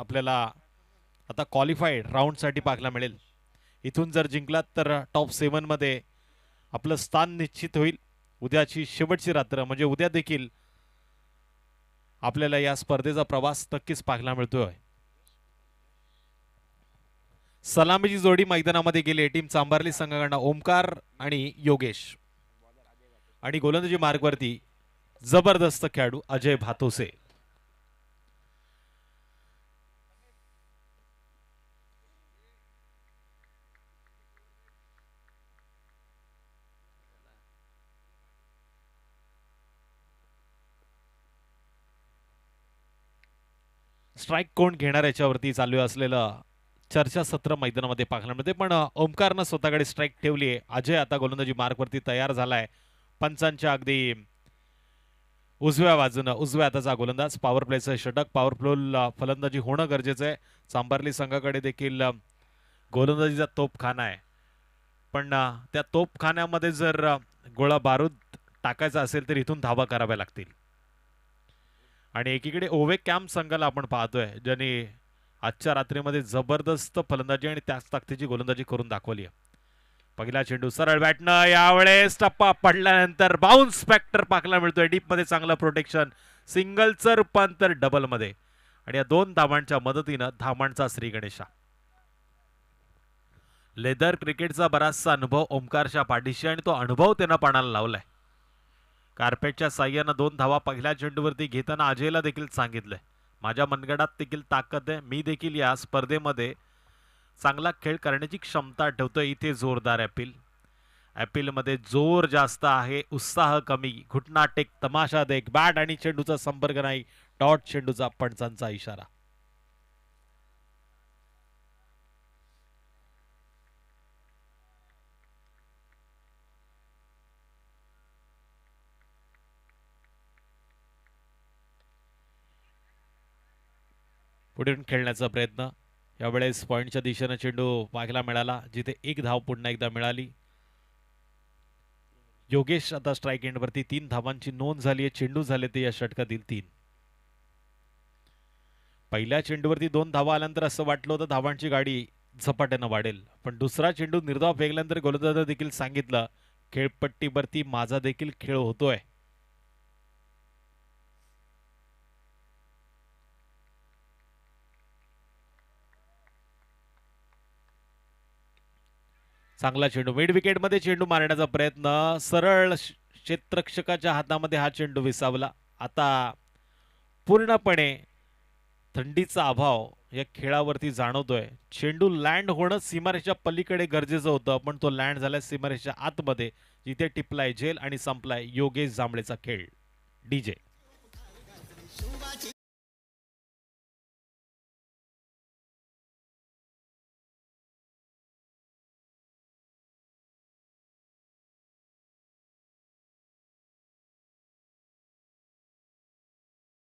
आपल्याला आता क्वालिफाईड राऊंडसाठी पाहायला मिळेल. इथून जर जिंकलात तर टॉप 7 मध्ये आपलं स्थान निश्चित होईल. उद्याची शेवटची रात्र म्हणजे उद्या देखील आपल्याला या स्पर्धेचा प्रवास नक्कीच पाहायला मिळतोय. सलामीची जोडी मैदानामध्ये गेली टीम चांभारली संघाकडनं ओमकार आणि योगेश. आणि गोलंदाजी मार्गवरती जबरदस्त खेळाडू अजय भातोसे. स्ट्राईक कोण घेणार याच्यावरती चालू असलेलं चर्चासत्र मैदानामध्ये पाहायला मिळते. पण ओमकारनं स्वतःकडे स्ट्राईक ठेवली आहे. अजय आता गोलंदाजी मार्गवरती तयार झालाय. पंचांच्या अगदी उजव्या बाजूनं उजव्या हाताचा गोलंदाज. पॉवर प्लेचं षटक, पॉवरफुल फलंदाजी होणं गरजेचं आहे. चांभारली संघाकडे देखील गोलंदाजीचा तोपखाना आहे. पण त्या तोपखान्यामध्ये जर गोळा बारूद टाकायचा असेल तर इथून धावा कराव्या लागतील. आणि एकीकडे ओवे कॅम्प संघाला आपण पाहतोय ज्यांनी आजच्या रात्रीमध्ये जबरदस्त फलंदाजी आणि त्याच ताकदीची गोलंदाजी करून दाखवली आहे. पहिला चेंडू सरळ बॅटनं, यावेळेस टप्पा पडल्यानंतर बाउन्स फॅक्टर पाहायला मिळतोय. डीप मध्ये चांगलं प्रोटेक्शन, सिंगलचं रूपांतर डबल मध्ये आणि या 2 धावांच्या मदतीनं धामांचा श्री गणेशा. लेदर क्रिकेटचा बराचसा अनुभव ओमकारच्या पाठीशी आणि तो अनुभव त्यानं पाण्याला लावलाय. कार्पेटच्या साह्यानं 2 धावा पहिल्या चेंडूवरती घेताना अजयला देखील सांगितलंय, माझ्या मनगडात देखील ताकद आहे, मी देखील या स्पर्धेमध्ये चांगला खेळ करण्याची क्षमता ठेवतोय. इथे जोरदार मध्ये जोर जास्त आहे, उत्साह कमी. घुटना टेक, तमाशा देख. बॅट आणि चेंडूचा संपर्क नाही, डॉट चेंडूचा पंचांचा इशारा. पुढून खेळण्याचा प्रयत्न. यावेळेस पॉइंटच्या दिशेने चेंडू पाहायला मिळाला, जिथे 1 धाव पुन्हा एकदा मिळाली. योगेश आता स्ट्राईक एंडवरती 3 धावांची नोंद झाली आहे. चेंडू झाले ते या षटकातील 3. पहिल्या चेंडूवरती 2 धावा आल्यानंतर असं वाटलं होतं धावांची गाडी झपाट्यानं वाढेल, पण दुसरा चेंडू निर्धाव फेकल्यानंतर गोलंदाजाने देखील सांगितलं, खेळपट्टीवरती माझा देखील खेळ होतोय. चांगला चेंडू मिड विकेट मध्ये चेंडू मारण्याचा प्रयत्न, सरळ क्षेत्ररक्षकाच्या हातामध्ये हा चेंडू विसावला. आता पूर्णपणे थंडीचा अभाव या खेळावरती जाणवतोय. चेंडू लँड होणं सीमारेषेच्या पलीकडे गरजेचं होतं, पण तो लँड झाला सीमारेषेच्या आतमध्ये, जिथे टिपलाय झेल आणि संपलाय योगेश जांभळेचा खेळ. डीजे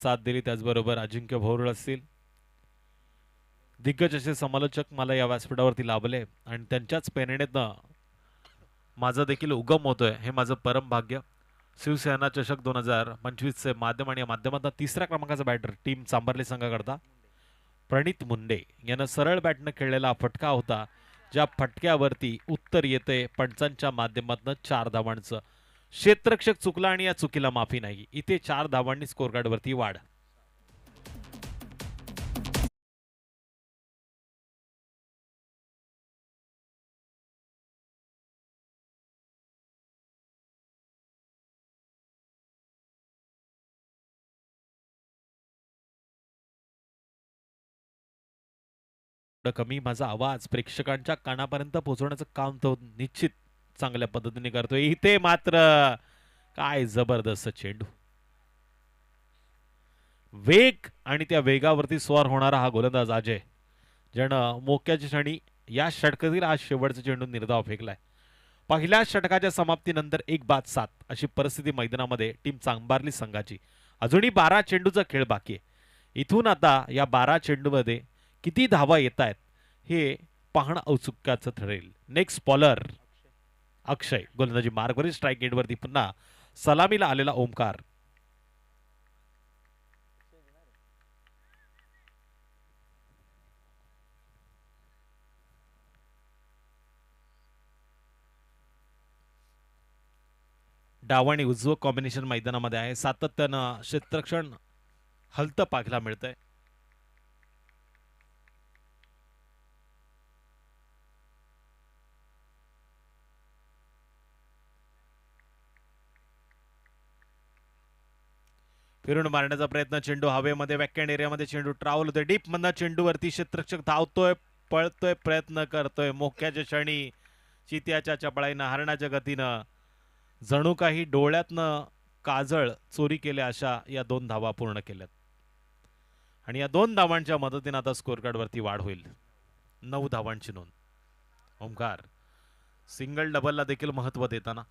साथ दिली. त्याचबरोबर अजिंक्य भोरळ असतील, दिग्गज असे समालोचक मला या व्यासपीठावरती लाभले आणि त्यांच्याच प्रेरणेतनं माझा देखील उगम होतोय, हे माझं परम भाग्य. शिवसेना चषक 2025 चे माध्यम आणि या माध्यमातून 3ऱ्या क्रमांकाचा बॅटर टीम चांभारली संघाकरता प्रणित मुंडे यानं सरळ बॅटनं खेळलेला फटका होता, ज्या फटक्यावरती उत्तर येते पंचांच्या माध्यमातून 4 धावांचं. क्षेत्ररक्षक चुकला आणि या चुकीला माफी नाही. इथे 4 धावांनी स्कोर कार्डवरती वाढ. कमी माझा आवाज प्रेक्षकांच्या कानापर्यंत पोहोचवण्याचं काम तो निश्चित चांगल्या पद्धतीने करतोय. इथे मात्र काय जबरदस्त चेंडू, वेग आणि त्या वेगावरती स्वार होणारा हा गोलंदाज अजय, ज्यानं मोक्याच्या क्षणी या षटकातील आज शेवटचा चेंडू निर्धाव फेकलाय. पहिल्या षटकाच्या समाप्तीनंतर 1-7 अशी परिस्थिती मैदानामध्ये टीम चांभारली संघाची. अजूनही 12 चेंडूचा खेळ बाकी आहे. इथून आता या 12 चेंडूमध्ये किती धावा येत आहेत हे पाहणं औत्सुक्याचं ठरेल. नेक्स्ट बॉलर अक्षय, गोलंदाजी मार्गवरील स्ट्राईक गेटवरती पुन्हा सलामीला आलेला ओमकार. डाव आणि उजवं कॉम्बिनेशन मैदानामध्ये आहे. सातत्यानं क्षेत्ररक्षण हलतं पाहायला मिळतंय. फिरून मारण्याचा प्रयत्न, चेंडू हवेमध्ये बॅकहँड एरियामध्ये चेंडू ट्रॅव्हल होतोय. डीप मधनं चेंडूवरती क्षेत्ररक्षक धावतोय, पळतोय, प्रयत्न करतोय. मोक्याच्या क्षणी चित्याच्या चपळाईनं, हरणाच्या गतीनं जणू काही डोळ्यातनं काजळ चोरी केल्या अशा या 2 धावा पूर्ण केल्यात. आणि या 2 धावांच्या मदतीने आता स्कोर कार्ड वरती वाढ होईल. 9 धावांची नोंद. ओमकार सिंगल डबलला देखील महत्व देताना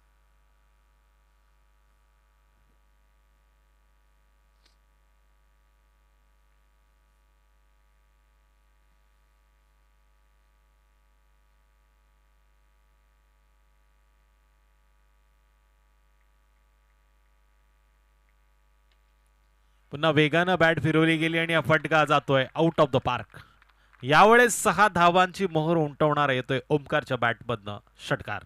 पुन्हा वेगानं बॅट फिरवली गेली आणि हा फटका जातोय आउट ऑफ द पार्क. यावेळेस 6 धावांची मोहर उमटवणारा येतोय ओमकारच्या बॅटमधनं षटकार.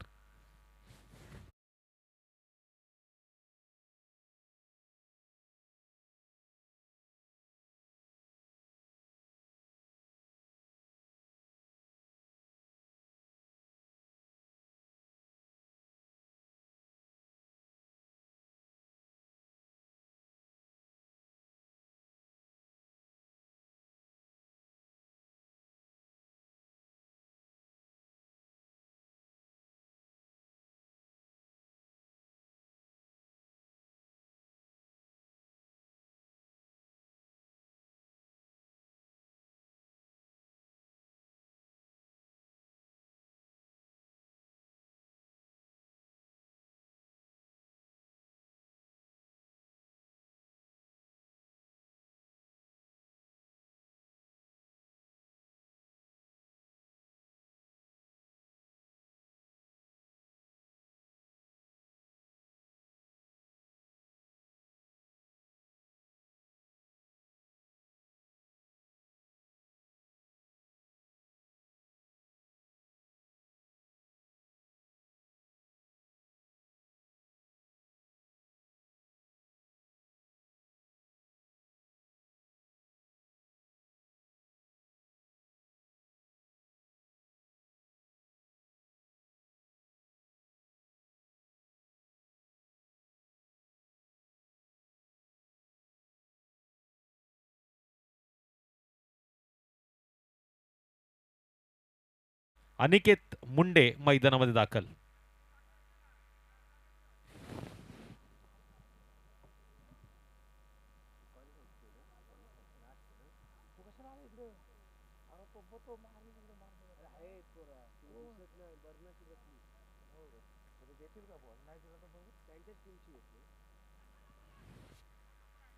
अनिकेत मुंडे मैदानामध्ये दाखल.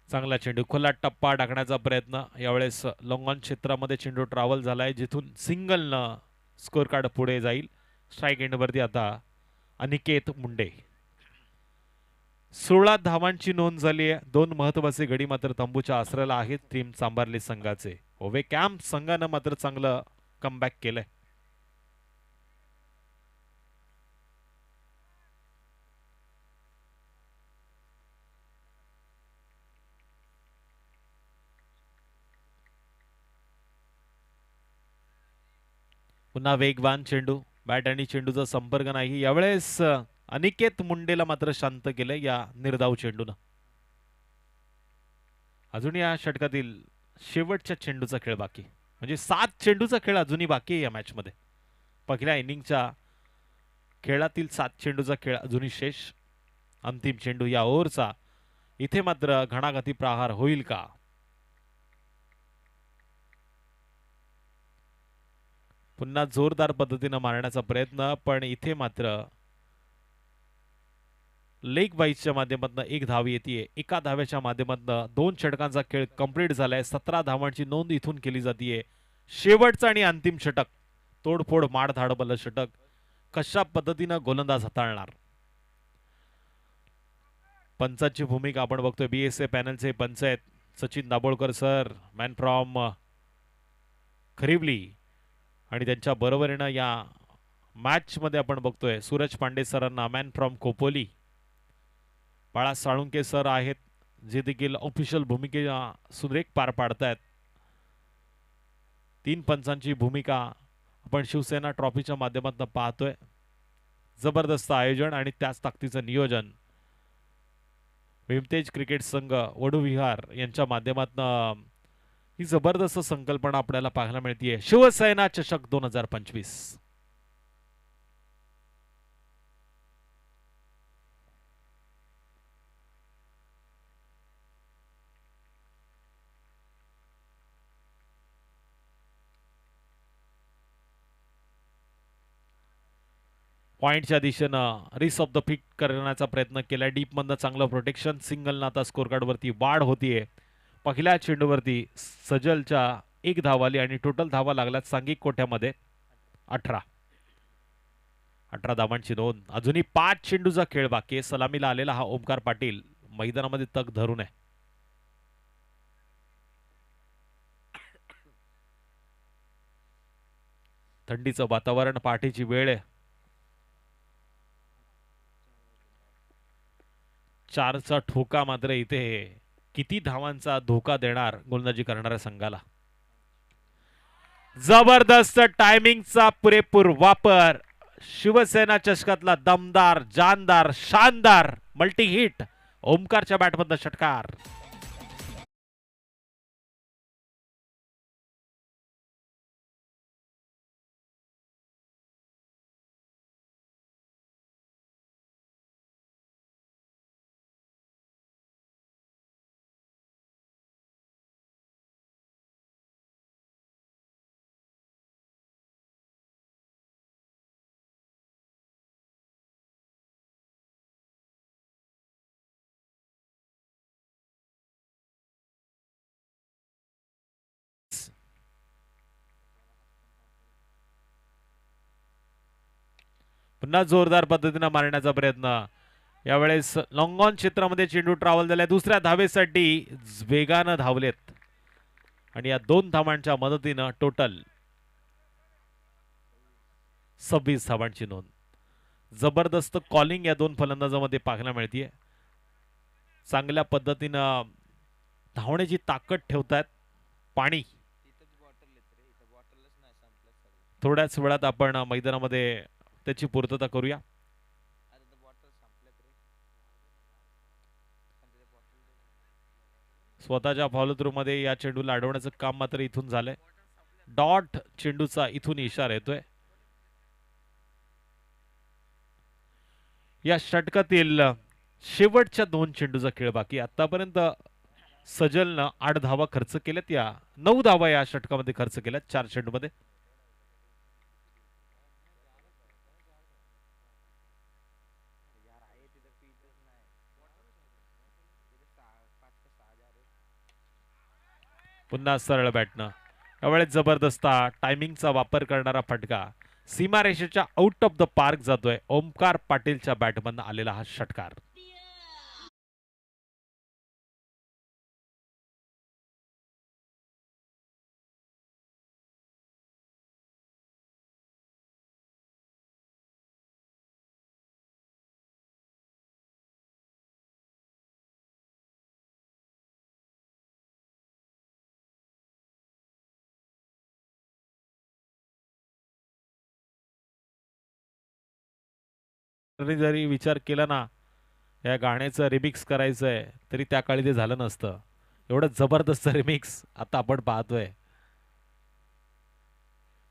चांगला चेंडू, खुला टप्पा टाकण्याचा प्रयत्न. यावेळेस लॉंग ऑन क्षेत्रामध्ये चेंडू ट्रॅव्हल झालाय, जिथून सिंगलनं स्कोर कार्ड पुढे जाईल. स्ट्राईक एंडवरती आता अनिकेत मुंडे. 16 धावांची नोंद झाली आहे. 2 महत्वाचे गडी मात्र तंबूच्या आसऱ्याला आहेत टीम चांभारली संघाचे. ओवे कॅम्प संघानं मात्र चांगलं कमबॅक केलंय. पुन्हा वेगवान चेंडू, बॅट आणि चेंडूचा संपर्क नाही. यावेळेस अनिकेत मुंडेला मात्र शांत केलंय या निर्धाव चेंडूनं. अजून या षटकातील शेवटच्या चेंडूचा खेळ बाकी, म्हणजे 7 चेंडूचा खेळ अजूनही बाकी आहे या मॅच मध्ये. पहिल्या इनिंगच्या खेळातील 7 चेंडूचा खेळ अजूनही शेष. अंतिम चेंडू या ओव्हरचा. इथे मात्र घणाघाती प्रहार होईल का? पुन्हा जोरदार पद्धतीने मारण्याचा प्रयत्न, पण इथे मात्र लेग वाईजच्या माध्यमातून 1 धाव येते. एका धाव्याच्या माध्यमातून 2 षटकांचा खेळ कंप्लीट झालाय. 17 धावांची नोंद इथून केली जाते. शेवटचा आणि अंतिम षटक, तोडफोड माडधाडबल षटक कशा पद्धतीनं गोलंदाज हाताळणार. पंचाची भूमिका आपण बघतोय. बीएसए पॅनलचे पंच आहेत Sachin Dabholkar sir, man from Kharivali, आणि त्यांच्या बरोबरीनं या मॅच मध्ये आपण बघतोय सूरज पांडे सरांना, मॅन फ्रॉम खोपोली. बाळा साळुंके सर आहेत जे देखील ऑफिशियल भूमिके सुरेख पार पाडतायत. 3 पंचांची भूमिका आपण शिवसेना ट्रॉफीच्या माध्यमातून पाहतोय. जबरदस्त आयोजन आणि त्याच ताकदीचं नियोजन भीमतेज क्रिकेट संघ वडूविहार यांच्या माध्यमातून ही जबरदस्त संकल्पना आपल्याला पाहायला मिळते. शिवसेना चषक 2025. पॉइंटच्या दिशेनं रिस ऑफ द पिक करण्याचा प्रयत्न केला. डीप मधनं चांगलं प्रोटेक्शन. सिंगल आता स्कोर कार्ड वरती वाढ होतीये. पहिल्या चेंडूवरती सजलच्या 1 धाव आली आणि टोटल धावा लागल्यात सांघिक कोट्यामध्ये 18. 18 धावांची नोंद. अजूनही 5 चेंडूचा खेळ बाकी आहे. सलामीला आलेला हा ओमकार पाटील मैदानामध्ये तग धरून आहे. थंडीचं वातावरण, पहाटेची वेळ आहे. 4चा ठोका मात्र इथे किती धावांचा धोका देणार गोलंदाजी करणाऱ्या संघाला. जबरदस्त टायमिंगचा पुरेपूर वापर. शिवसेना चषकातला दमदार, जानदार, शानदार मल्टी हिट. ओमकारच्या बॅटमधनं षटकार. पुन्हा जोरदार पद्धतीने मारण्याचा प्रयत्न. यावेळेस लॉंग ऑन क्षेत्रामध्ये चेंडू ट्रॅव्हल झालाय. दुसऱ्या धावेसाठी वेगानं धावलेत आणि या 2 धावांच्या मदतीनं टोटल 26 धावांची नोंद. जबरदस्त कॉलिंग या 2 फलंदाजांमध्ये पाहायला मिळतीये. चांगल्या पद्धतीनं धावण्याची ताकद ठेवतायत. पाणी थोड्याच वेळात आपण मैदानामध्ये त्याची पूर्तता करूया. स्वतःच्या फॉलो थ्रू मध्ये या चेंडूला अडवण्याचं काम मात्र इथून झालंय. डॉट चेंडूचा इथून इशारा येतोय. या षटकातील शेवटच्या 2 चेंडूचा खेळ बाकी. आतापर्यंत सजलनं 8 धावा खर्च केल्यात. या 9 धावा या षटकामध्ये खर्च केल्यात 4 चेंडूमध्ये. पुन्हा सरळ बॅटनं. यावेळेस जबरदस्त टायमिंगचा वापर करणारा फटका सीमारेषेच्या आउट ऑफ द पार्क जातोय. ओमकार पाटीलच्या बॅटमधून आलेला हा षटकार. जरी विचार केला ना या गाण्याचं रिमिक्स करायचंय तरी त्या काळी ते झालं नसतं. एवढं जबरदस्त रिमिक्स आता आपण पाहतोय.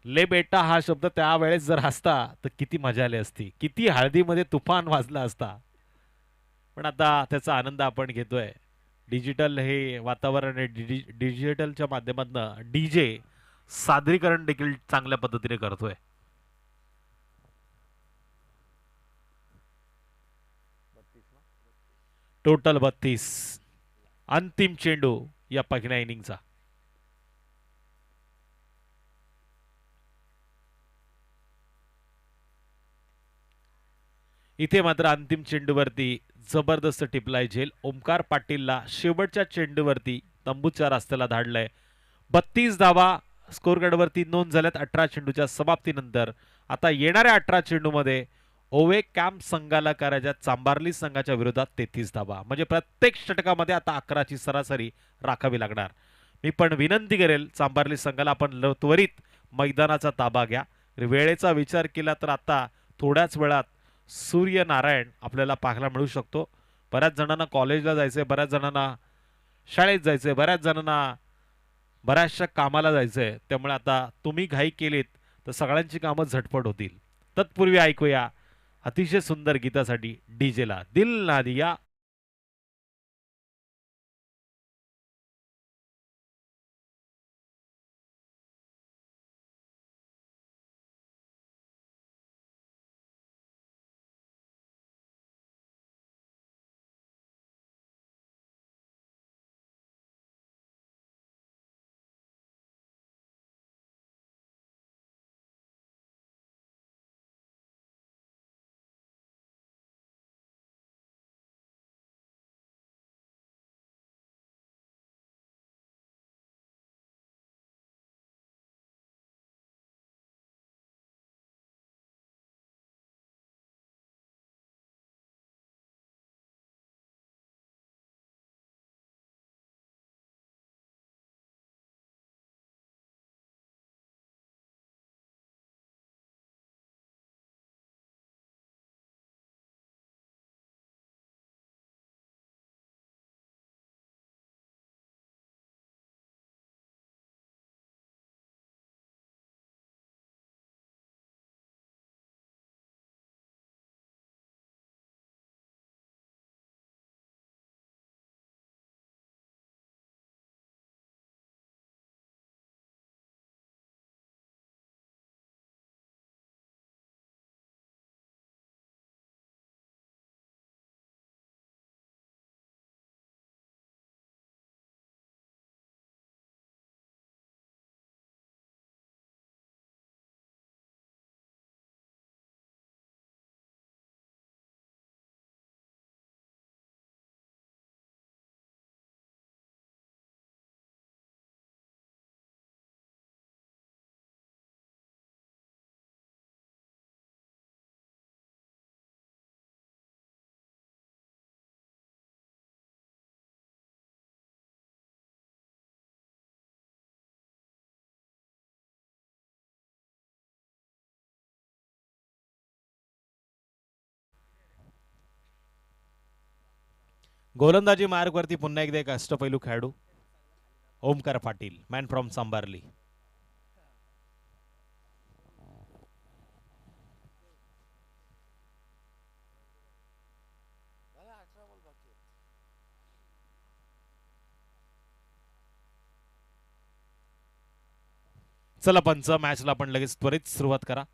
ले बेटा हा शब्द त्यावेळेस जर असता तर किती मजा आली असती. किती हळदीमध्ये तुफान वाजला असता. पण आता त्याचा आनंद आपण घेतोय. डिजिटल हे वातावरण आहे. डिजिटलच्या माध्यमातून डीजे सादरीकरण देखील चांगल्या पद्धतीने करतोय. टोटल 32. अंतिम चेंडू या पहिल्या इनिंगचा. इथे मात्र अंतिम चेंडूवरती जबरदस्त टिपलाय झेल. ओमकार पाटीलला शेवटच्या चेंडूवरती तंबूच्या रस्त्याला धाडलंय. 32 धावा स्कोर कार्डवरती नोंद झाल्यात 18 चेंडूच्या समाप्तीनंतर. आता येणाऱ्या 18 चेंडूमध्ये ओवे कॅम्प संघाला करायच्या चांबारली संघाच्या विरोधात 33 धावा, म्हणजे प्रत्येक षटकामध्ये आता 11ची सरासरी राखावी लागणार. मी पण विनंती करेल चांबारली संघाला, आपण त्वरित मैदानाचा ताबा घ्या. वेळेचा विचार केला तर आता थोड्याच वेळात सूर्यनारायण आपल्याला पाहायला मिळू शकतो. बऱ्याच जणांना कॉलेजला जायचंय, बऱ्याच जणांना शाळेत जायचंय, बऱ्याच जणांना बऱ्याचशा कामाला जायचंय. त्यामुळे आता तुम्ही घाई केलीत तर सगळ्यांची कामं झटपट होतील. तत्पूर्वी ऐकूया अतिशय सुंदर गीतासाठी डीजेला दिल ना दिया. गोलंदाजी मार्गवरती पुन्हा एकदा एक अष्टपैलू खेळाडू ओमकार पाटील, मॅन फ्रॉम सांबारली. चला पंच, मॅचला आपण लगेच त्वरित सुरुवात करा.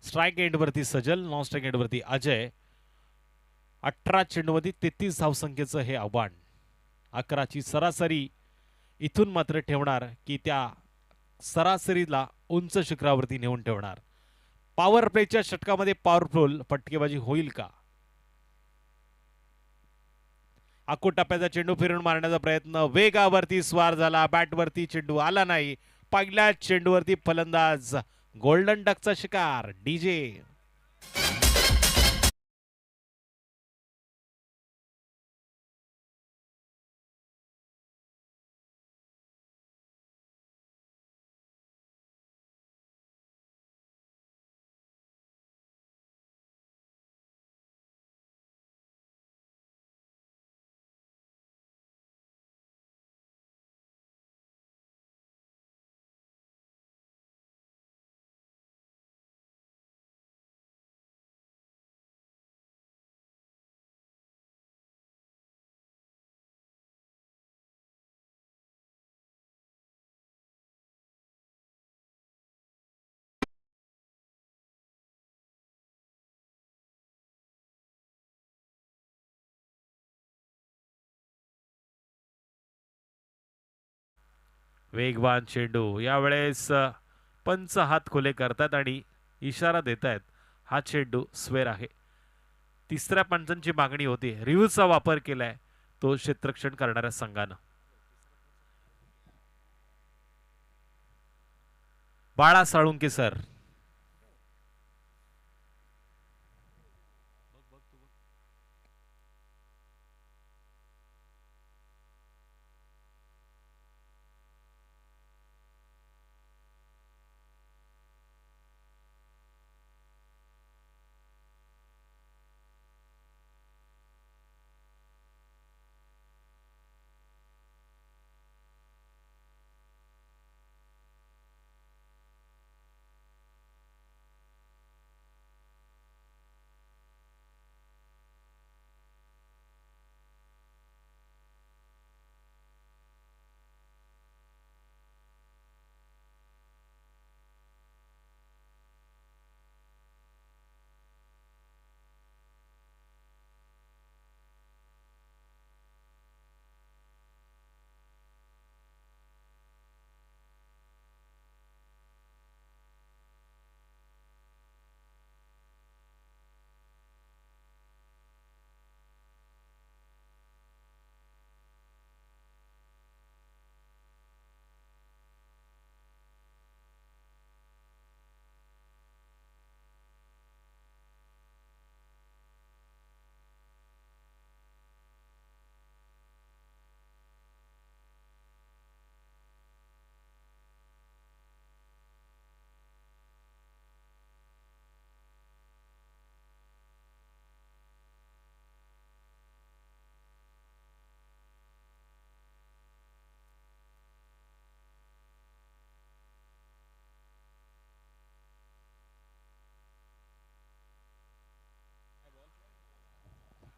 स्ट्राइक एंडवरती सजल, नॉन स्ट्राइक एंडवरती अजय. 18 चेंडूमध्ये 33 धावसंख्येचं हे आव्हान. 11ची सरासरी इथून मात्र ठेवणार की त्या सरासरीला उंच शिखरावरती नेऊन ठेवणार. पॉवर प्लेच्या षटकामध्ये पॉवरफुल फटकेबाजी होईल का? आखूड टप्प्याचा चेंडू फिरून मारण्याचा प्रयत्न, वेगावरती स्वार झाला, बॅटवरती चेंडू आला नाही. पहिल्याच चेंडूवरती फलंदाज गोल्डन डकचा शिकार डीजे. वेगवान चेंडू, यावेळेस पंच हात खुले करतात आणि इशारा देत आहेत. हा चेंडू स्वेर आहे. तिसऱ्या पंचांची मागणी होती. रिव्ह्यूचा वापर केलाय तो क्षेत्ररक्षण करणाऱ्या संघानं. बाळा Salunke sir.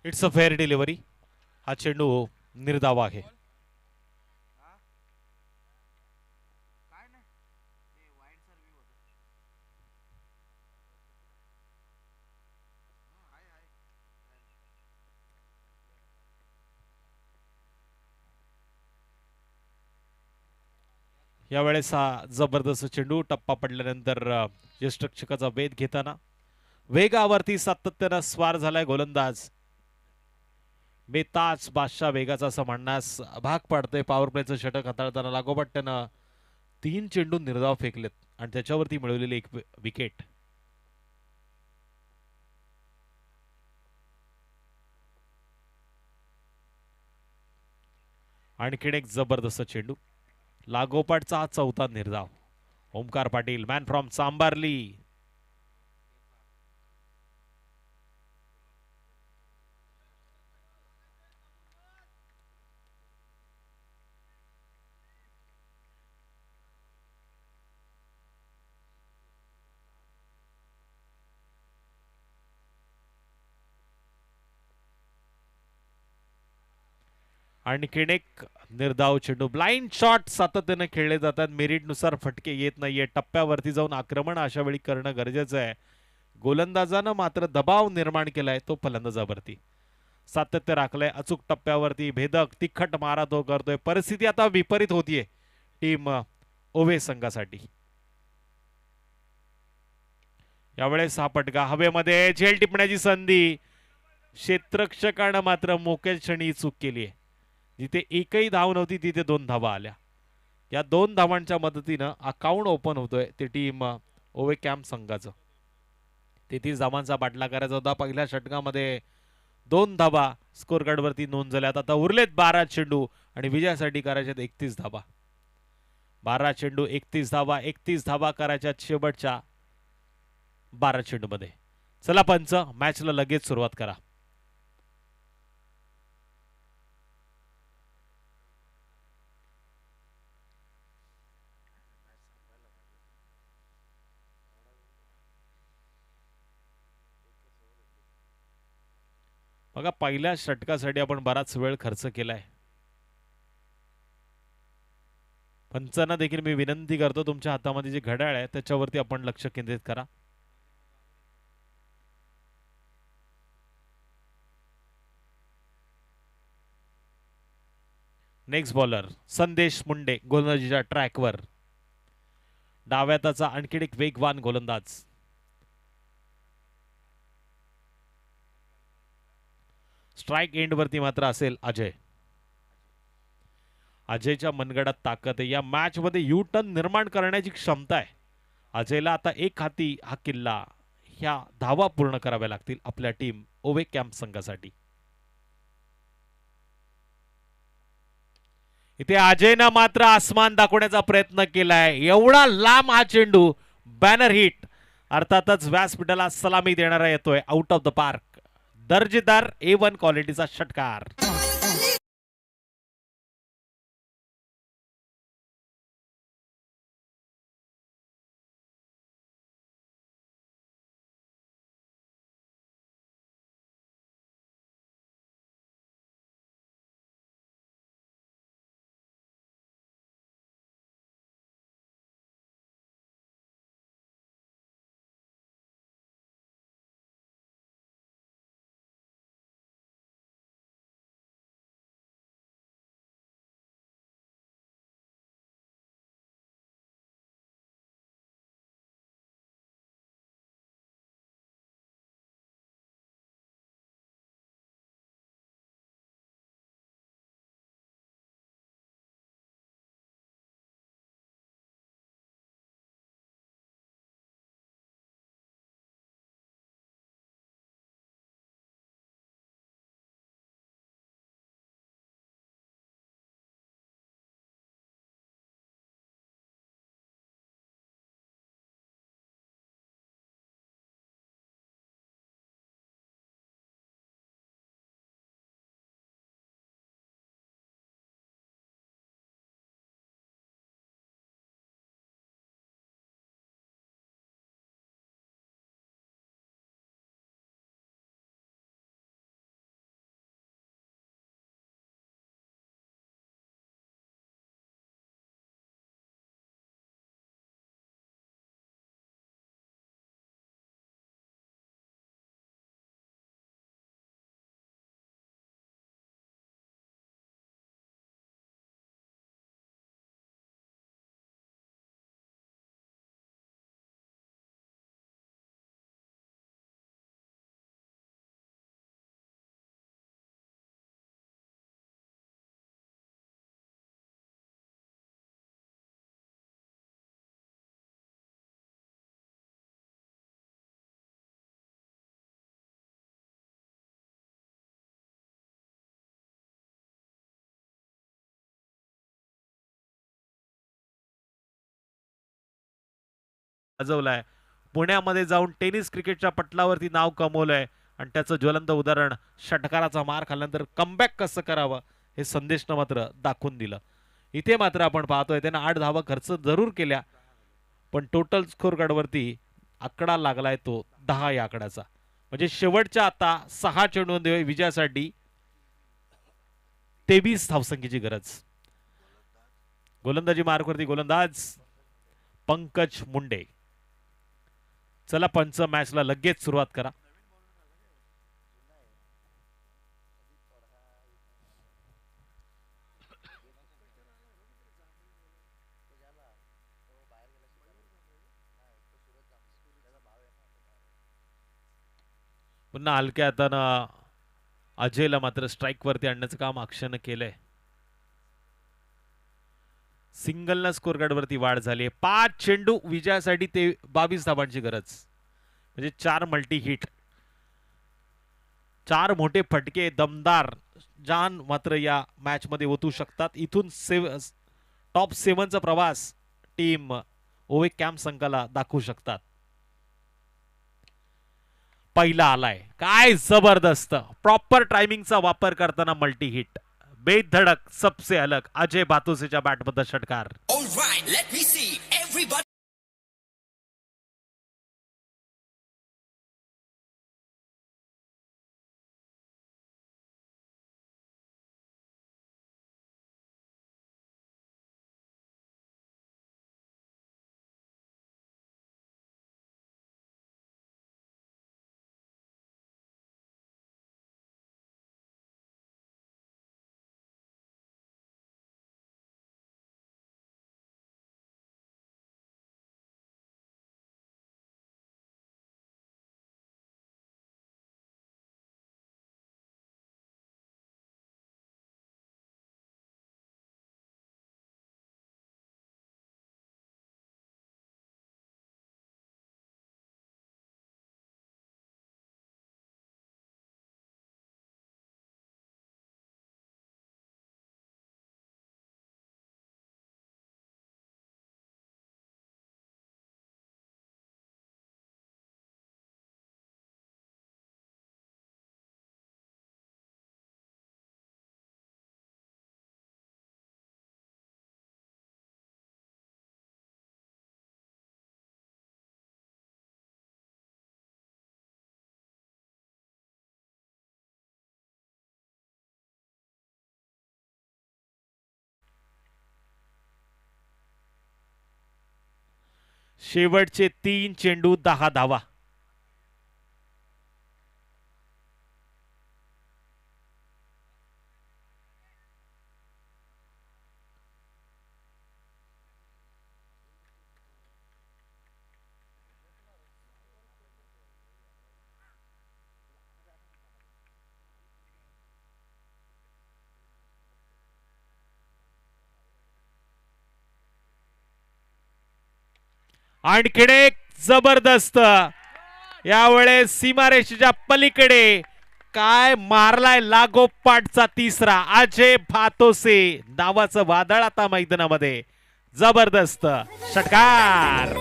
It's a fair delivery. हा चेंडू निर्धाव आहे. यावेळेस हा जबरदस्त चेंडू टप्पा पडल्यानंतर यष्टिरक्षकाचा वेध घेताना वेगावरती सातत्यानं स्वार झालाय गोलंदाज. बेताज बादशाह वेगाचा असं म्हणण्यास भाग पडतोय. पॉवर प्लेचं षटक हाताळताना लागोपाठ त्यानं 3 चेंडू निर्धाव फेकलेत आणि त्याच्यावरती मिळवलेली 1 विकेट. आणखीन एक जबरदस्त चेंडू. लागोपाठचा हा 4था निर्धाव. Omkar Patil man from Chambarli. आणखीन एक निर्धाव चेंडू. ब्लाइंड शॉट सातत्याने खेळले जातात. मेरिटनुसार फटके येत नाहीये. टप्प्यावरती जाऊन आक्रमण अशा वेळी करणं गरजेचं आहे. गोलंदाजानं मात्र दबाव निर्माण केलाय तो फलंदाजावरती. सातत्य राखलंय. अचूक टप्प्यावरती भेदक तिखट मारा तो करतोय. परिस्थिती आता विपरीत होतीये टीम ओवे संघासाठी. यावेळेस हा पटका हवेमध्ये झेल टिपण्याची संधी. क्षेत्ररक्षकानं मात्र मोक्याच क्षणी चूक केली आहे. जिथे एकही धाव नव्हती तिथे 2 धावा आल्या. या 2 धावांच्या मदतीनं अकाउंट ओपन होतोय ते टीम ओवे कॅम्प संघाचं. 33 धावांचा बाटला करायचा होता. पहिल्या षटकामध्ये 2 धावा स्कोर कार्डवरती नोंद झाल्यात. आता उरलेत 12 चेंडू आणि विजयासाठी करायच्यात 31 धावा. 12 चेंडू 31 धावा. 31 धावा करायच्या शेवटच्या 12 चेंडूमध्ये. चला पंच मॅचला लगेच सुरुवात करा. बघा पहिल्या षटकासाठी आपण बराच वेळ खर्च केलाय. पंचांना देखील मी विनंती करतो तुमच्या हातामध्ये जे घड्याळ आहे त्याच्यावरती आपण लक्ष केंद्रित करा. नेक्स्ट बॉलर संदेश मुंडे गोलंदाजीच्या ट्रॅकवर. डाव्याताचा आणखी एक वेगवान गोलंदाज. स्ट्राईक एंड वरती मात्र असेल अजय. अजयच्या मनगडात ताकद आहे. या मॅच मध्ये यू टर्न निर्माण करण्याची क्षमता आहे. अजयला आता एक हाती हा किल्ला, ह्या धावा पूर्ण कराव्या लागतील आपल्या टीम ओवे कॅम्प संघासाठी. इथे अजयनं मात्र आसमान दाखवण्याचा प्रयत्न केलाय. एवढा लांब हा चेंडू, बॅनर हिट. अर्थातच व्यासपीठाला सलामी देणारा येतोय आउट ऑफ द पार्क. दर्जेदार A1 क्वालिटीचा षटकार. गाजवलाय. पुण्यामध्ये जाऊन टेनिस क्रिकेटच्या पटलावरती नाव कमवलंय आणि त्याचं ज्वलंत उदाहरण षटकाराचा मार खाल्ल्यानंतर कमबॅक कसं करावं हे संदेशनं मात्र दाखवून दिलं. इथे मात्र आपण पाहतोय त्यानं 8 धावा खर्च जरूर केल्या, पण टोटल स्कोर कार्डवरती आकडा लागलाय तो 10 या आकड्याचा. म्हणजे शेवटच्या आता 6 चेंडूंमध्ये विजयासाठी 23 धावसंख्येची गरज. गोलंदाजी मार्कवरती गोलंदाज पंकज मुंडे. चला पंच मॅचला लगेच सुरुवात करा. पुन्हा हलक्या हातानं अजयला मात्र स्ट्राईक वरती आणण्याचं काम अक्षयनं केलंय. सिंगल न स्कोर कार्ड वरती वाढ झाली. 5 चेंडू विजयासाठी ते 22 धावांची गरज. म्हणजे 4 मल्टी हिट, 4 मोठे फटके दमदार जान मात्र या मॅच मध्ये ओतू शकतात. इथून टॉप 7चा प्रवास टीम ओवे कॅम्प संघाला दाखवू शकतात. पहिला आलाय, काय जबरदस्त प्रॉपर टायमिंगचा वापर करताना मल्टी हिट. बेधडक सबसे अलग अजय बातुसेच्या बॅटमध्ये षटकार. शेवटचे 3 चेंडू 10 धावा. आणखीन एक जबरदस्त यावेळेस सीमारेषेच्या पलीकडे काय मारलाय लागोपाठचा तिसरा. अजय भातोसे नावाचं वादळ आता मैदानामध्ये. जबरदस्त षटकार.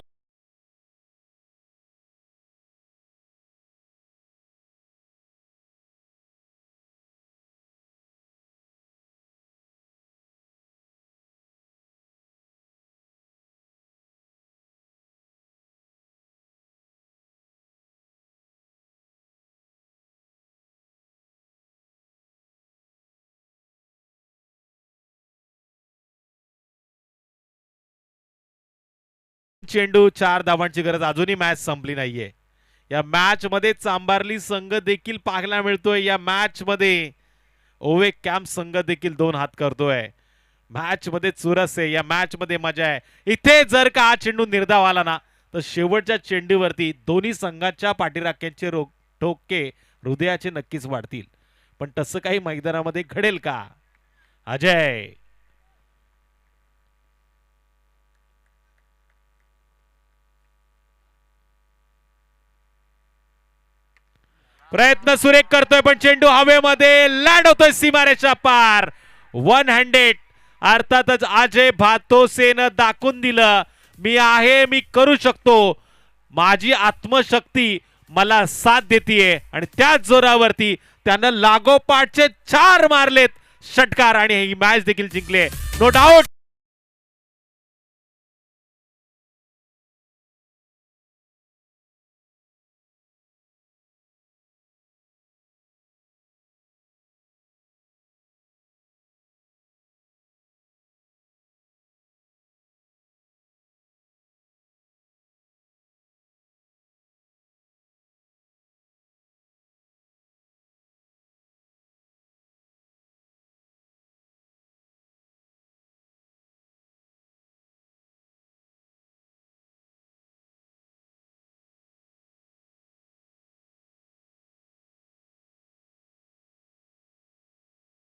चेंडू 4 धावांची गरज. अजूनही मॅच संपली नाहीये. या मॅच मध्ये चांबारली संघ देखील पाहायला मिळतोय. या मॅच मध्ये ओवे कॅम्प संघ देखील 2 हात करतोय. मॅच मध्ये चुरस आहे. या मॅच मध्ये मजा आहे. इथे जर का हा चेंडू निर्धाव आला ना तर शेवटच्या चेंडूवरती दोन्ही संघाच्या पाठीराख्यांचे ठोके हृदयाचे नक्कीच वाढतील. पण तसं काही मैदानामध्ये घडेल का? अजय प्रयत्न सुरेख करतोय पण चेंडू हवेमध्ये लँड होतोय सीमारेषा पार. 1 हँडेड. अर्थातच अजय भातोसेनं दाखवून दिलं मी आहे, मी करू शकतो. माझी आत्मशक्ती मला साथ देतीये आणि त्याच जोरावरती त्यानं लागोपाठचे 4 मारलेत षटकार आणि ही मॅच देखील जिंकले. No doubt